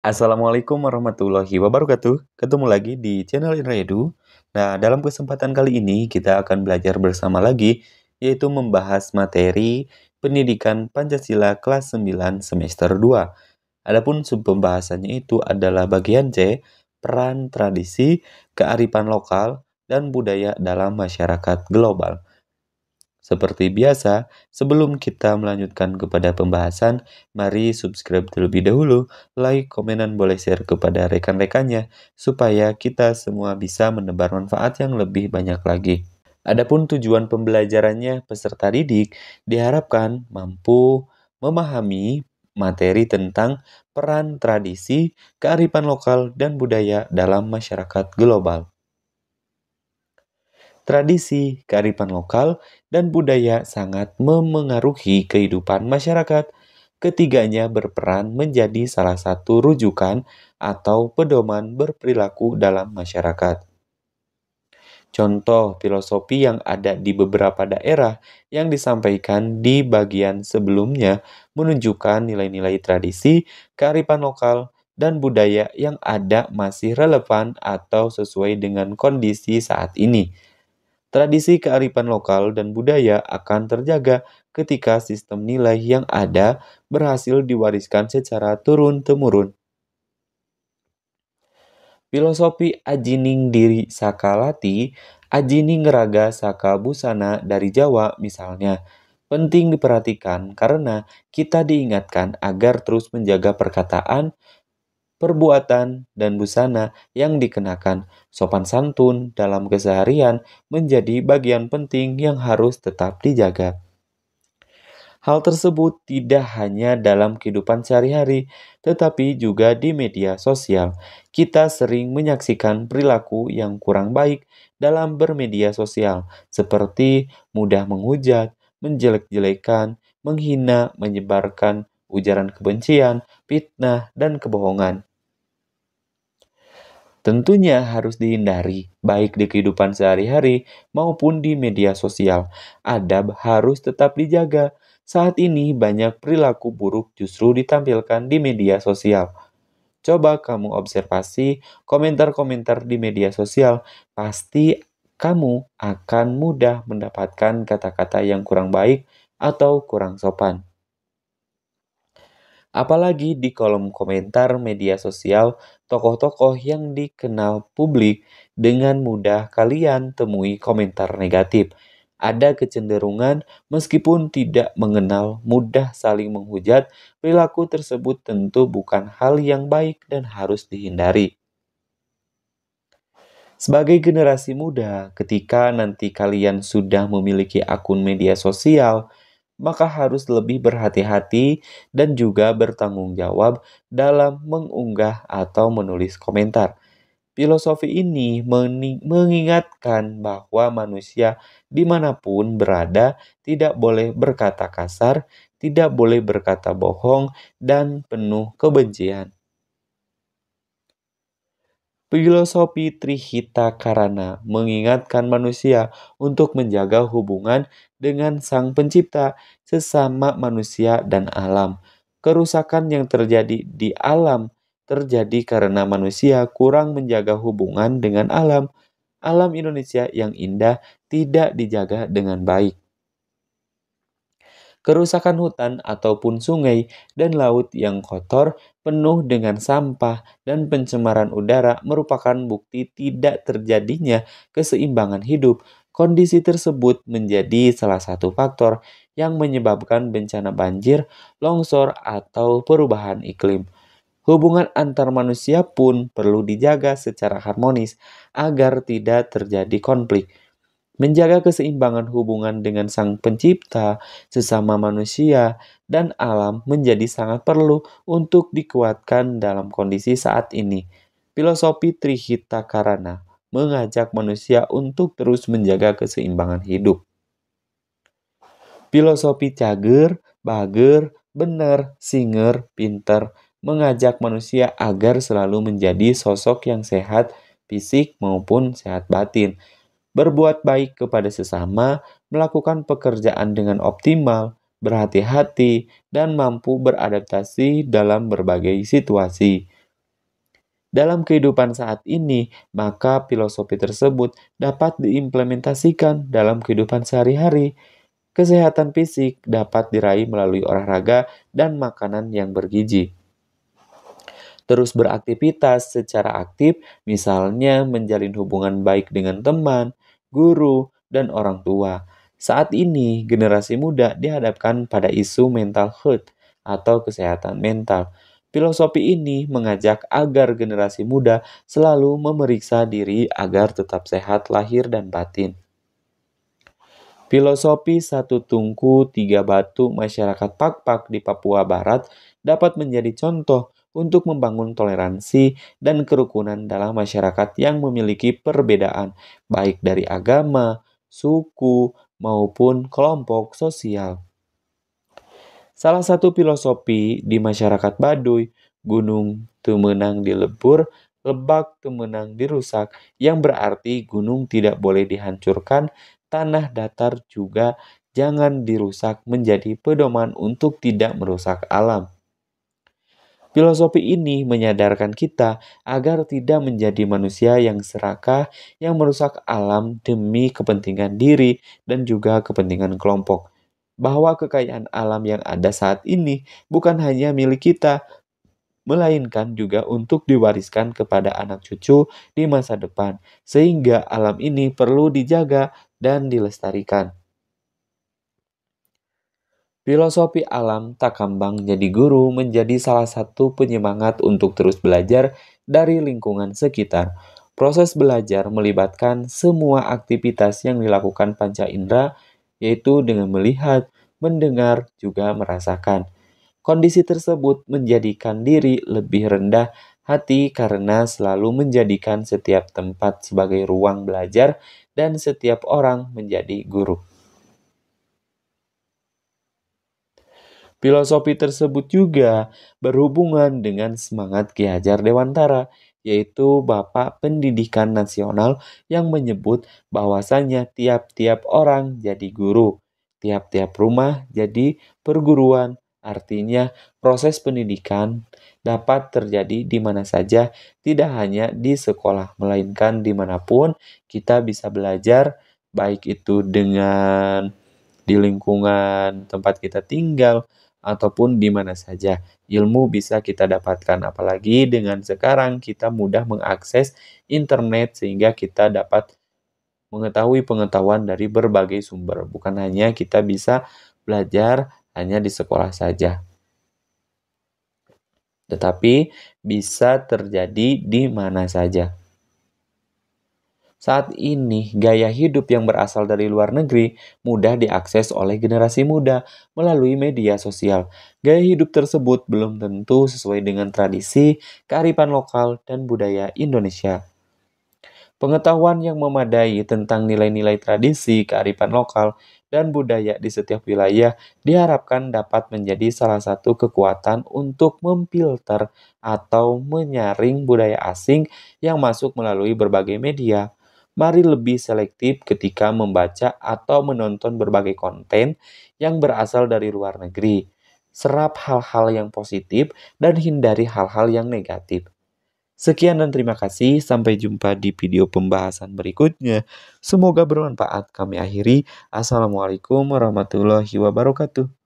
Assalamualaikum warahmatullahi wabarakatuh. Ketemu lagi di channel Inraedu. Nah, dalam kesempatan kali ini kita akan belajar bersama lagi, yaitu membahas materi Pendidikan Pancasila kelas 9 semester 2. Adapun pembahasannya itu adalah bagian C, peran tradisi, kearifan lokal, dan budaya dalam masyarakat global. Seperti biasa, sebelum kita melanjutkan kepada pembahasan, mari subscribe terlebih dahulu, like, komen, dan boleh share kepada rekan-rekannya, supaya kita semua bisa menebar manfaat yang lebih banyak lagi. Adapun tujuan pembelajarannya, peserta didik diharapkan mampu memahami materi tentang peran tradisi, kearifan lokal, dan budaya dalam masyarakat global. Tradisi, kearifan lokal, dan budaya sangat memengaruhi kehidupan masyarakat. Ketiganya berperan menjadi salah satu rujukan atau pedoman berperilaku dalam masyarakat. Contoh filosofi yang ada di beberapa daerah yang disampaikan di bagian sebelumnya menunjukkan nilai-nilai tradisi, kearifan lokal, dan budaya yang ada masih relevan atau sesuai dengan kondisi saat ini. Tradisi kearifan lokal dan budaya akan terjaga ketika sistem nilai yang ada berhasil diwariskan secara turun-temurun. Filosofi Ajining Diri Sakalati, Ajining Raga Saka Busana dari Jawa misalnya, penting diperhatikan karena kita diingatkan agar terus menjaga perkataan, perbuatan, dan busana yang dikenakan. Sopan santun dalam keseharian menjadi bagian penting yang harus tetap dijaga. Hal tersebut tidak hanya dalam kehidupan sehari-hari, tetapi juga di media sosial. Kita sering menyaksikan perilaku yang kurang baik dalam bermedia sosial, seperti mudah menghujat, menjelek-jelekan, menghina, menyebarkan ujaran kebencian, fitnah, dan kebohongan. Tentunya harus dihindari, baik di kehidupan sehari-hari maupun di media sosial. Adab harus tetap dijaga. Saat ini banyak perilaku buruk justru ditampilkan di media sosial. Coba kamu observasi komentar-komentar di media sosial, pasti kamu akan mudah mendapatkan kata-kata yang kurang baik atau kurang sopan. Apalagi di kolom komentar media sosial, tokoh-tokoh yang dikenal publik dengan mudah kalian temui komentar negatif. Ada kecenderungan meskipun tidak mengenal mudah saling menghujat, perilaku tersebut tentu bukan hal yang baik dan harus dihindari. Sebagai generasi muda, ketika nanti kalian sudah memiliki akun media sosial, maka harus lebih berhati-hati dan juga bertanggung jawab dalam mengunggah atau menulis komentar. Filosofi ini mengingatkan bahwa manusia dimanapun berada tidak boleh berkata kasar, tidak boleh berkata bohong, dan penuh kebencian. Filosofi Trihita Karana mengingatkan manusia untuk menjaga hubungan dengan Sang Pencipta, sesama manusia dan alam. Kerusakan yang terjadi di alam terjadi karena manusia kurang menjaga hubungan dengan alam. Alam Indonesia yang indah tidak dijaga dengan baik. Kerusakan hutan ataupun sungai dan laut yang kotor, penuh dengan sampah, dan pencemaran udara merupakan bukti tidak terjadinya keseimbangan hidup. Kondisi tersebut menjadi salah satu faktor yang menyebabkan bencana banjir, longsor, atau perubahan iklim. Hubungan antar manusia pun perlu dijaga secara harmonis agar tidak terjadi konflik. Menjaga keseimbangan hubungan dengan Sang Pencipta, sesama manusia, dan alam menjadi sangat perlu untuk dikuatkan dalam kondisi saat ini. Filosofi Trihita Karana mengajak manusia untuk terus menjaga keseimbangan hidup. Filosofi Cager, Bager, Bener, Singer, Pinter mengajak manusia agar selalu menjadi sosok yang sehat fisik maupun sehat batin. Berbuat baik kepada sesama, melakukan pekerjaan dengan optimal, berhati-hati, dan mampu beradaptasi dalam berbagai situasi. Dalam kehidupan saat ini, maka filosofi tersebut dapat diimplementasikan dalam kehidupan sehari-hari. Kesehatan fisik dapat diraih melalui olahraga dan makanan yang bergizi. Terus beraktivitas secara aktif, misalnya menjalin hubungan baik dengan teman, guru, dan orang tua. Saat ini, generasi muda dihadapkan pada isu mental health atau kesehatan mental. Filosofi ini mengajak agar generasi muda selalu memeriksa diri agar tetap sehat lahir dan batin. Filosofi satu tungku tiga batu masyarakat Pakpak di Papua Barat dapat menjadi contoh untuk membangun toleransi dan kerukunan dalam masyarakat yang memiliki perbedaan, baik dari agama, suku, maupun kelompok sosial. Salah satu filosofi di masyarakat Baduy, gunung temenang dilebur, lebak temenang dirusak, yang berarti gunung tidak boleh dihancurkan, tanah datar juga jangan dirusak menjadi pedoman untuk tidak merusak alam. Filosofi ini menyadarkan kita agar tidak menjadi manusia yang serakah, yang merusak alam demi kepentingan diri dan juga kepentingan kelompok. Bahwa kekayaan alam yang ada saat ini bukan hanya milik kita, melainkan juga untuk diwariskan kepada anak cucu di masa depan, sehingga alam ini perlu dijaga dan dilestarikan. Filosofi alam Takambang jadi guru menjadi salah satu penyemangat untuk terus belajar dari lingkungan sekitar. Proses belajar melibatkan semua aktivitas yang dilakukan panca indera, yaitu dengan melihat, mendengar, juga merasakan. Kondisi tersebut menjadikan diri lebih rendah hati karena selalu menjadikan setiap tempat sebagai ruang belajar dan setiap orang menjadi guru. Filosofi tersebut juga berhubungan dengan semangat Ki Hajar Dewantara, yaitu Bapak Pendidikan Nasional yang menyebut bahwasannya tiap-tiap orang jadi guru, tiap-tiap rumah jadi perguruan. Artinya, proses pendidikan dapat terjadi di mana saja, tidak hanya di sekolah, melainkan dimanapun kita bisa belajar, baik itu dengan di lingkungan tempat kita tinggal, ataupun di mana saja. Ilmu bisa kita dapatkan, apalagi dengan sekarang kita mudah mengakses internet sehingga kita dapat mengetahui pengetahuan dari berbagai sumber. Bukan hanya kita bisa belajar hanya di sekolah saja, tetapi bisa terjadi di mana saja. Saat ini, gaya hidup yang berasal dari luar negeri mudah diakses oleh generasi muda melalui media sosial. Gaya hidup tersebut belum tentu sesuai dengan tradisi, kearifan lokal, dan budaya Indonesia. Pengetahuan yang memadai tentang nilai-nilai tradisi, kearifan lokal, dan budaya di setiap wilayah diharapkan dapat menjadi salah satu kekuatan untuk memfilter atau menyaring budaya asing yang masuk melalui berbagai media. Mari lebih selektif ketika membaca atau menonton berbagai konten yang berasal dari luar negeri. Serap hal-hal yang positif dan hindari hal-hal yang negatif. Sekian dan terima kasih. Sampai jumpa di video pembahasan berikutnya. Semoga bermanfaat. Kami akhiri. Assalamualaikum warahmatullahi wabarakatuh.